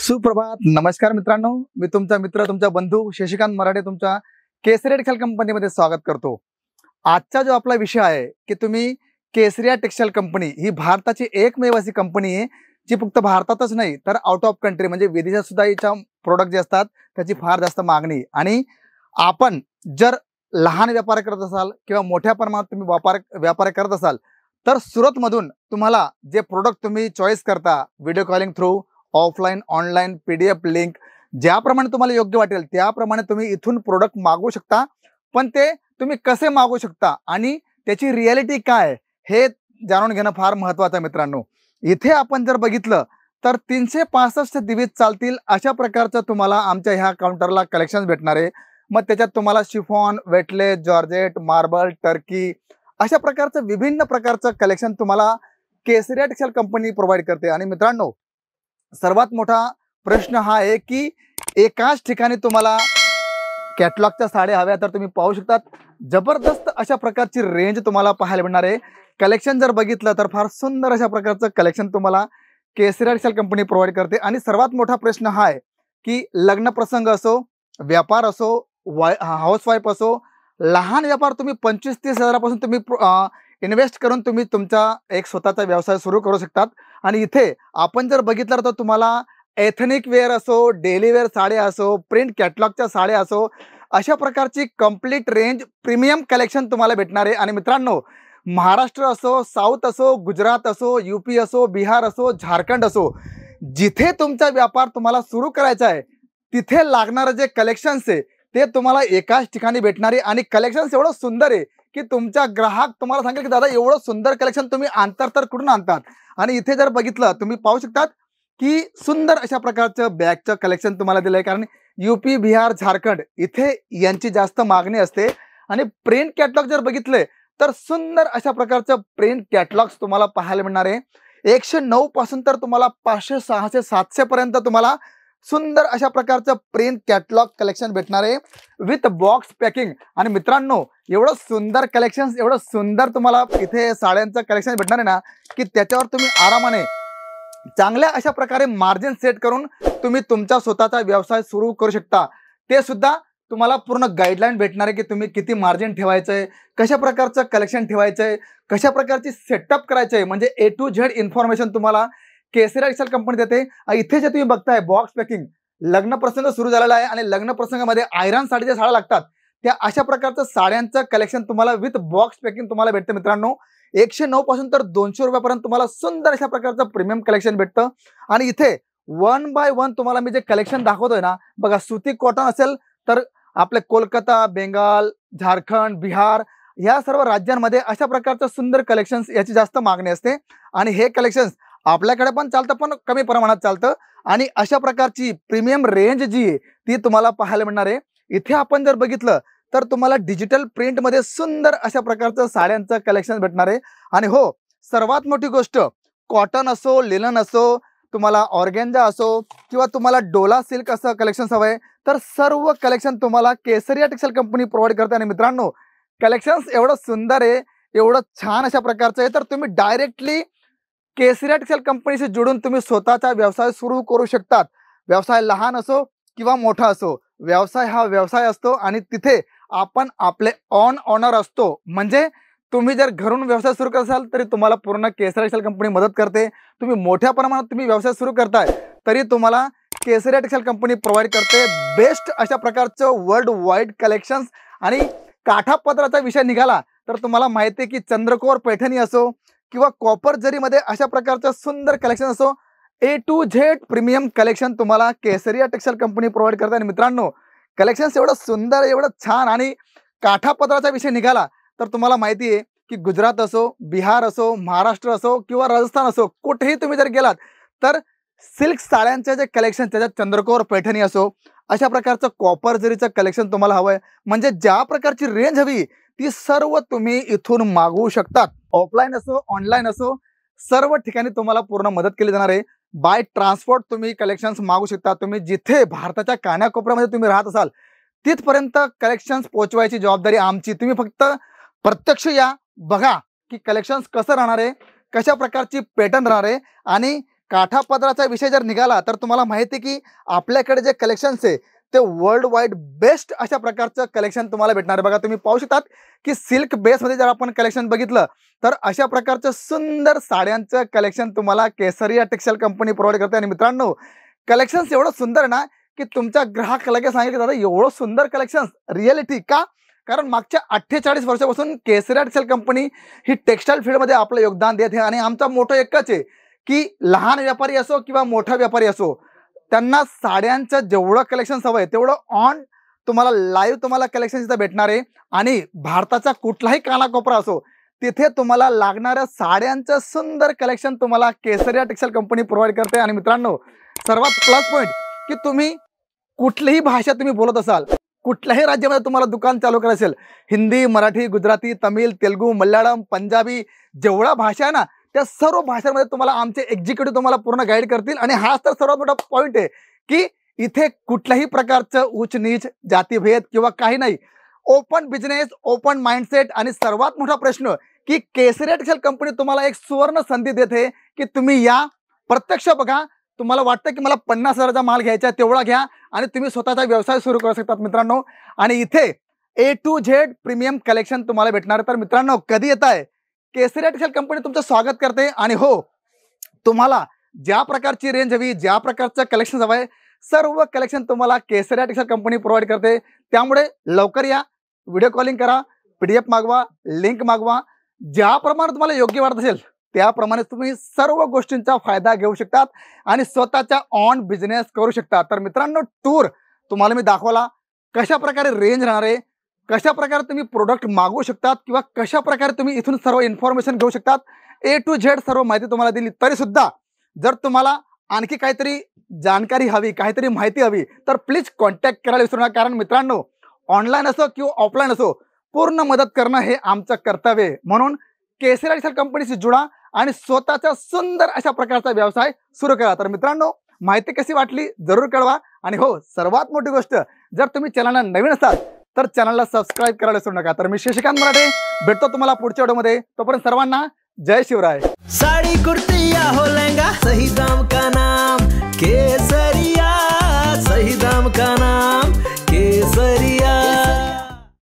सुप्रभात, नमस्कार मित्रांनो. मी तुमचा मित्र, तुमचा बंधू शशिकांत मराठे तुमच्या केसरिया टेक्सटाईल कंपनीमध्ये स्वागत करतो. आजचा जो आपला विषय आहे की तुम्ही केसरिया टेक्सटाईल कंपनी ही भारताची एकमेव अशी कंपनी आहे जी फक्त भारतातच नाही तर आउट ऑफ कंट्री म्हणजे विदेशात सुद्धा हिच्या प्रोडक्ट जे असतात त्याची फार जास्त मागणी. आणि आपण जर लहान व्यापार करत असाल किंवा मोठ्या प्रमाणात तुम्ही व्यापार करत असाल तर सुरतमधून तुम्हाला जे प्रोडक्ट तुम्ही चॉईस करता video calling through, offline, online, PDF link ज्याप्रमाणे तुम्हाला योग्य वाटेल त्याप्रमाणे तुम्ही इथून प्रोडक्ट मागवू शकता. पण ते तुम्ही कसे मागवू शकता आणि त्याची रियालिटी काय हे जाणून घेणं फार महत्त्वाचं आहे मित्रांनो. इथे आपण जर बघितलं तर 365 दिवस चालतील अशा प्रकारचं तुम्हाला आमच्या ह्या काउंटरला कलेक्शन भेटणार आहे. मग त्याच्यात तुम्हाला chiffon, weightless, georgette, marble, Turkey अशा प्रकारचं विभिन्न प्रकारचं कलेक्शन तुम्हाला केसरिया टेक्सटाईल कंपनी प्रोव्हाइड करते. आणि मित्रांनो, सर्वात मोठा प्रश्न हा आहे की एकाच ठिकाणी तुम्हाला कॅटलॉगच्या साड्या हव्या तर तुम्ही पाहू शकतात. जबरदस्त अशा प्रकारची रेंज तुम्हाला पाहायला मिळणार आहे. कलेक्शन जर बघितलं तर फार सुंदर अशा प्रकारचं कलेक्शन तुम्हाला केसरिया टेक्सटाईल कंपनी प्रोव्हाइड करते. आणि सर्वात मोठा प्रश्न हा आहे की लग्न प्रसंग असो, व्यापार असो, हाऊसवाईफ असो, लहान व्यापार तुम्ही 25-30 हजारापासून तुम्ही इन्व्हेस्ट करून तुम्ही तुमचा एक स्वतःचा व्यवसाय सुरू करू शकतात. आणि इथे आपण जर बघितलं तर तुम्हाला एथनिक वेअर असो, डेली वेअर साड्या असो, प्रिंट कॅटलॉगच्या साड्या असो, अशा प्रकारची कंप्लीट रेंज प्रीमियम कलेक्शन तुम्हाला भेटणार आहे. आणि मित्रांनो, महाराष्ट्र असो, साऊथ असो, गुजरात असो, UP असो, बिहार असो, झारखंड असो, जिथे तुमचा व्यापार तुम्हाला सुरू करायचा आहे तिथे लागणारं जे कलेक्शन्स आहे ते तुम्हाला एकाच ठिकाणी भेटणार आहे. आणि कलेक्शन्स एवढं सुंदर आहे की तुमचा ग्राहक तुम्हाला सांगेल की दादा एवढं सुंदर कलेक्शन तुम्ही आणतात तर कुठून आणतात. आणि इथे जर बघितलं तुम्ही पाहू शकतात की सुंदर अशा प्रकारचं बॅगचं कलेक्शन तुम्हाला दिलंय. कारण UP, बिहार, झारखंड इथे यांची जास्त मागणी असते. आणि प्रिंट कॅटलॉग जर बघितले तर सुंदर अशा प्रकारचं प्रिंट कॅटलॉग्स तुम्हाला पाहायला मिळणार आहे. 109 पासून तर तुम्हाला 500, 600, 700 पर्यंत तुम्हाला सुंदर अशा प्रकारचं प्रिंट कॅटलॉग कलेक्शन भेटणार आहे विथ बॉक्स पॅकिंग. आणि मित्रांनो, एवढं सुंदर कलेक्शन, एवढं सुंदर तुम्हाला इथे साड्यांचं कलेक्शन भेटणार आहे ना की त्याच्यावर तुम्ही आरामाने चांगल्या अशा प्रकारे मार्जिन सेट करून तुम्ही तुमचा स्वतःचा व्यवसाय सुरू करू शकता. ते सुद्धा तुम्हाला पूर्ण गाईडलाईन भेटणार आहे की तुम्ही किती मार्जिन ठेवायचंय, कशा प्रकारचं कलेक्शन ठेवायचंय, कशा प्रकारची सेटअप करायचंय, म्हणजे A to Z इन्फॉर्मेशन तुम्हाला केसरिया टेक्सटाईल कंपनी देते. इथे जे तुम्ही बघताय बॉक्स पॅकिंग, लग्न प्रसंग सुरू झालेला आहे आणि लग्न प्रसंगामध्ये आयरन साडीच्या साड्या लागतात त्या अशा प्रकारचं साड्यांचं कलेक्शन तुम्हाला विथ बॉक्स पॅकिंग तुम्हाला भेटतं मित्रांनो. 109 पासून तर 200 रुपयापर्यंत तुम्हाला सुंदर अशा प्रकारचं प्रीमियम कलेक्शन भेटतं. आणि इथे 1 बाय 1 तुम्हाला मी जे कलेक्शन दाखवतोय ना, बघा, सुती कॉटन असेल तर आपले कोलकाता, बेंगाल, झारखंड, बिहार या सर्व राज्यांमध्ये अशा प्रकारचं सुंदर कलेक्शन्स याची जास्त मागणी असते. आणि हे कलेक्शन्स आपल्याकडे पण चालतं पण कमी प्रमाणात चालतं. आणि अशा प्रकारची प्रीमियम रेंज जी आहे ती तुम्हाला पाहायला मिळणार आहे. इथे आपण जर बघितलं तर तुम्हाला डिजिटल प्रिंटमध्ये सुंदर अशा प्रकारचं साड्यांचं कलेक्शन भेटणार आहे. आणि हो, सर्वात मोठी गोष्ट, कॉटन असो, लिनन असो, तुम्हाला ऑर्गेन्झा असो किंवा तुम्हाला डोला सिल्क असं कलेक्शन हवंय तर सर्व कलेक्शन तुम्हाला केसरिया टेक्सटाईल कंपनी प्रोव्हाइड करते. आणि मित्रांनो, कलेक्शन्स एवढं सुंदर आहे, एवढं छान अशा प्रकारचं आहे तर तुम्ही डायरेक्टली केसरिया टेक्सटाईल कंपनीशी जोडून तुम्ही स्वतःचा व्यवसाय सुरू करू शकतात. व्यवसाय लहान असो किंवा मोठा असो, व्यवसाय हा व्यवसाय असतो. आणि तिथे आपण आपले ओनर असतो. म्हणजे तुम्ही जर घरून व्यवसाय सुरू करत असाल तरी तुम्हाला पूर्ण केसरिया टेक्सटाईल कंपनी मदत करते. तुम्ही मोठ्या प्रमाणात तुम्ही व्यवसाय सुरू करताय तरी तुम्हाला केसरिया टेक्सटाईल कंपनी प्रोव्हाइड करते बेस्ट अशा प्रकारचं वर्ल्ड वाईड कलेक्शन्स. आणि काठापदराचा विषय निघाला तर तुम्हाला माहिती आहे की चंद्रकोर पैठणी असो किंवा कॉपर जरीमध्ये अशा प्रकारचं सुंदर कलेक्शन असो, A to Z premium collection तुम्हाला केसरिया टेक्सटाईल कंपनी प्रोव्हाइड करते. आणि मित्रांनो, कलेक्शन्स एवढं सुंदर, एवढं छान. आणि काठापदराचा विषय निघाला तर तुम्हाला माहिती आहे की गुजरात असो, बिहार असो, महाराष्ट्र असो किंवा राजस्थान असो, कुठेही तुम्ही जर गेलात तर सिल्क साड्यांचे जे कलेक्शन, त्याच्यात चंद्रकोर पैठणी असो, अशा प्रकारचं कॉपर जरीचं कलेक्शन तुम्हाला हवंय. म्हणजे ज्या प्रकारची रेंज हवी ती सर्व तुम्ही इथून मागवू शकतात. ऑफलाईन असो, ऑनलाईन असो, सर्व ठिकाणी तुम्हाला पूर्ण मदत केली जाणार आहे. बाय ट्रान्सपोर्ट तुम्ही कलेक्शन्स मागू शकता. तुम्ही जिथे भारताच्या कानाकोपऱ्यामध्ये तुम्ही राहत असाल तिथपर्यंत कलेक्शन्स पोहोचवायची जबाबदारी आमची. तुम्ही फक्त प्रत्यक्ष या, बघा की कलेक्शन्स कसं राहणार आहे, कशा प्रकारची पॅटर्न राहणार आहे आणि काठापदराचा विषय जर निघाला तर तुम्हाला माहिती की आपल्याकडे जे कलेक्शन्स आहे ते वर्ल्ड वाईड बेस्ट अशा प्रकारचं कलेक्शन तुम्हाला भेटणार आहे। बघा तुम्ही पाहू शकतात की सिल्क बेसमध्ये जर आपण कलेक्शन बघितलं तर अशा प्रकारचं सुंदर साड्यांचं कलेक्शन तुम्हाला केसरिया टेक्सटाईल कंपनी प्रोव्हाइड करते। आणि मित्रांनो कलेक्शन्स एवढं सुंदर आहे ना की तुमच्या ग्राहक लगेच सांगेल की दादा एवढं सुंदर कलेक्शन्स रिअलिटी का, कारण मागच्या 48 वर्षापासून केसरिया टेक्सटाईल कंपनी ही टेक्सटाईल फील्डमध्ये आपलं योगदान देत आहे। आणि आमचा मोठं एकच आहे की लहान व्यापारी असो किंवा मोठा व्यापारी असो त्यांना साड्यांचं जेवढं कलेक्शन हवं आहे तेवढं ऑन तुम्हाला लाईव्ह तुम्हाला कलेक्शन इथं भेटणार आहे। आणि भारताचा कुठलाही कानाकोपरा असो तिथे तुम्हाला लागणाऱ्या साड्यांचं सुंदर कलेक्शन तुम्हाला केसरिया टेक्सटाईल कंपनी प्रोव्हाइड करते। आणि मित्रांनो सर्वात प्लस पॉईंट की तुम्ही कुठलीही भाषा तुम्ही बोलत असाल, कुठल्याही राज्यामध्ये तुम्हाला दुकान चालू करायचं असेल, हिंदी, मराठी, गुजराती, तमिळ, तेलुगू, मल्याळम, पंजाबी जेवढ्या भाषा आहे ना त्या सर्व भाषांमध्ये तुम्हाला आमचे एक्झिक्युटिव्ह तुम्हाला पूर्ण गाईड करतील। आणि हाच तर सर्वात मोठा पॉईंट आहे की इथे कुठल्याही प्रकारचं उच्च नीच जातीभेद किंवा काही नाही, ओपन बिझनेस, ओपन माइंडसेट। आणि सर्वात मोठा प्रश्न की केसरिया टेक्सटाईल कंपनी तुम्हाला एक सुवर्ण संधी देते की तुम्ही या प्रत्यक्ष बघा, तुम्हाला वाटतं की मला 50,000चा माल घ्यायचा तेवढा घ्या आणि तुम्ही स्वतःचा व्यवसाय सुरू करू शकतात मित्रांनो। आणि इथे A to Z premium collection तुम्हाला भेटणार आहे। तर मित्रांनो कधी येत आहे केसरिया टेक्सटाईल कंपनी तुमचं स्वागत करते। आणि हो तुम्हाला ज्या प्रकारची रेंज हवी, ज्या प्रकारचं कलेक्शन हवं आहे सर्व कलेक्शन तुम्हाला केसरिया टेक्सटाईल कंपनी प्रोव्हाइड करते। त्यामुळे लवकर या, व्हिडिओ कॉलिंग करा, PDF मागवा, लिंक मागवा, ज्याप्रमाणे तुम्हाला योग्य वाटत असेल त्याप्रमाणे तुम्ही सर्व गोष्टींचा फायदा घेऊ शकतात आणि स्वतःचा ऑन बिझनेस करू शकता। तर मित्रांनो टूर तुम्हाला मी दाखवला कशा प्रकारे रेंज राहणार आहे, कशा प्रकारे तुम्ही प्रोडक्ट मागवू शकतात किंवा कशा प्रकारे तुम्ही इथून सर्व इन्फॉर्मेशन घेऊ शकतात, A to Z सर्व माहिती तुम्हाला दिली। तरी सुद्धा जर तुम्हाला आणखी काहीतरी जानकारी हवी, काहीतरी माहिती हवी तर प्लीज कॉन्टॅक्ट करायला विसरू नका, कारण मित्रांनो ऑनलाईन असो किंवा ऑफलाईन असो पूर्ण मदत करणं हे आमचं कर्तव्य आहे। म्हणून केसरिया टेक्सटाईल कंपनीशी जुळा आणि स्वतःचा सुंदर अशा प्रकारचा व्यवसाय सुरू करा। तर मित्रांनो माहिती कशी वाटली जरूर कळवा। आणि हो सर्वात मोठी गोष्ट जर तुम्ही चॅनलला नवीन असाल तर चॅनलला सबस्क्राईब करायला विसरू नका। तर मी शशिकांत मराठे भेटतो तुम्हाला पुढच्या व्हिडिओमध्ये, तोपर्यंत सर्वांना जय शिवराय। साड़ी कुर्ती या हो लहंगा सही दाम का